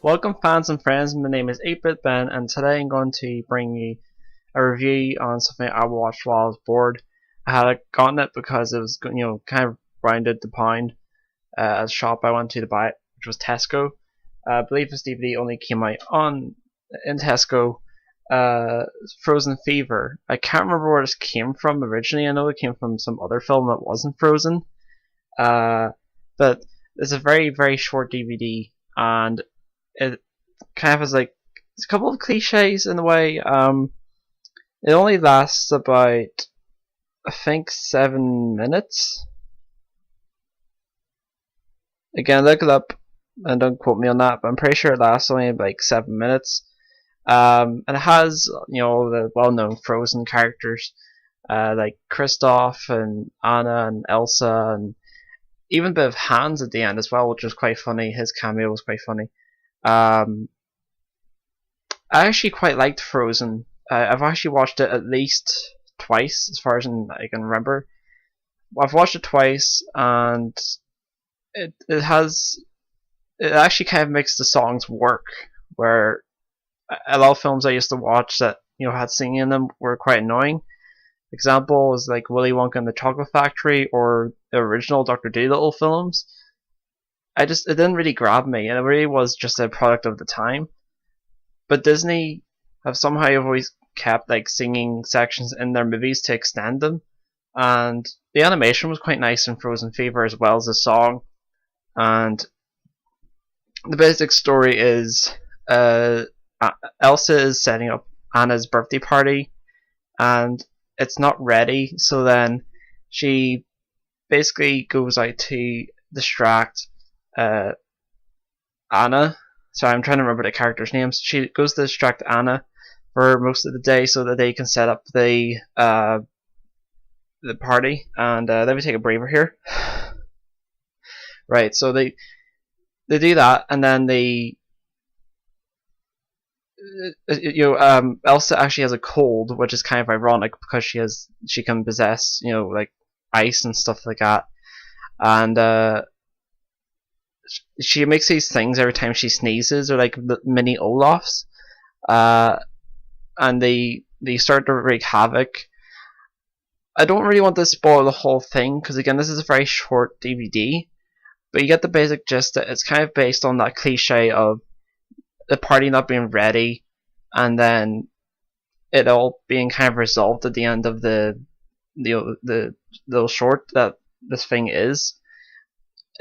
Welcome fans and friends, my name is 8-Bit Ben and today I'm going to bring you a review on something I watched while I was bored. I had gotten it because it was kind of rounded the pound at a shop I went to buy it, which was Tesco. I believe this DVD only came out in Tesco. Frozen Fever. I can't remember where this came from originally. I know it came from some other film that wasn't Frozen. But it's a very, very short DVD and it kind of has like a couple of cliches in a way. It only lasts about, I think, 7 minutes. Again, look it up and don't quote me on that, but I'm pretty sure it lasts only like 7 minutes. And it has the well-known Frozen characters like Kristoff and Anna and Elsa, and even a bit of Hans at the end as well, which was quite funny. His cameo was quite funny. I actually quite liked Frozen. I've actually watched it at least twice, as far as I can remember. I've watched it twice, and it actually kind of makes the songs work. Where a lot of films I used to watch that had singing in them were quite annoying. Example was like Willy Wonka and the Chocolate Factory or the original Dr. Dolittle films. It didn't really grab me, and it really was just a product of the time. But Disney have somehow always kept like singing sections in their movies to extend them, and the animation was quite nice in Frozen Fever as well as the song. And the basic story is Elsa is setting up Anna's birthday party, and it's not ready, so then she basically goes out to distract Anna. Sorry, I'm trying to remember the characters' names. She goes to distract Anna for most of the day so that they can set up the party. And let me take a breather here. Right, so they do that, and then Elsa actually has a cold, which is kind of ironic because she can possess like ice and stuff like that, and she makes these things every time she sneezes, or like mini Olafs, and they start to wreak havoc. I don't really want to spoil the whole thing because again, this is a very short DVD, but you get the basic gist that it's kind of based on that cliche of the party not being ready, and then it all being kind of resolved at the end of the little short that this thing is.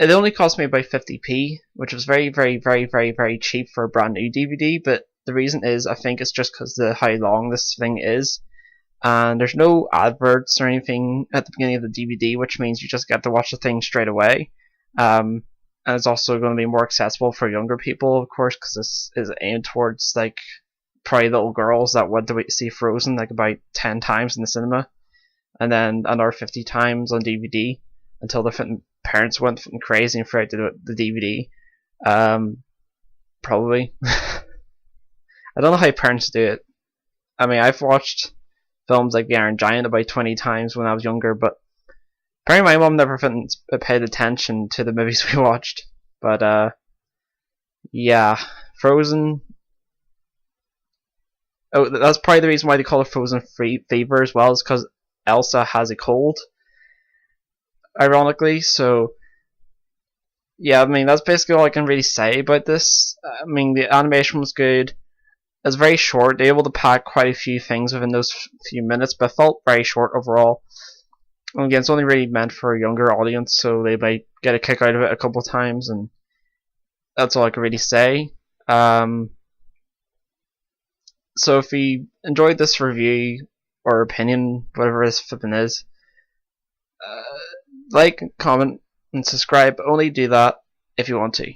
It only cost me about 50p, which was very, very, very, very, very cheap for a brand new DVD. But the reason is, I think it's just because of how long this thing is, and there's no adverts or anything at the beginning of the DVD, which means you just get to watch the thing straight away. And it's also going to be more accessible for younger people, of course, because this is aimed towards like probably little girls that went to see Frozen like about 10 times in the cinema, and then another 50 times on DVD until their parents went crazy and threw out the DVD. Probably. I don't know how parents do it. I mean, I've watched films like The Iron Giant about 20 times when I was younger, but apparently my mom never paid attention to the movies we watched. But yeah, Frozen. Oh, that's probably the reason why they call it Frozen Fever as well, is because Elsa has a cold, ironically. So yeah, I mean, that's basically all I can really say about this. I mean, the animation was good. It's very short. They were able to pack quite a few things within those few minutes, but it felt very short overall. And again, it's only really meant for a younger audience, so they might get a kick out of it a couple of times, and that's all I can really say. So if you enjoyed this review or opinion, whatever this flipping is, like, comment, and subscribe. Only do that if you want to.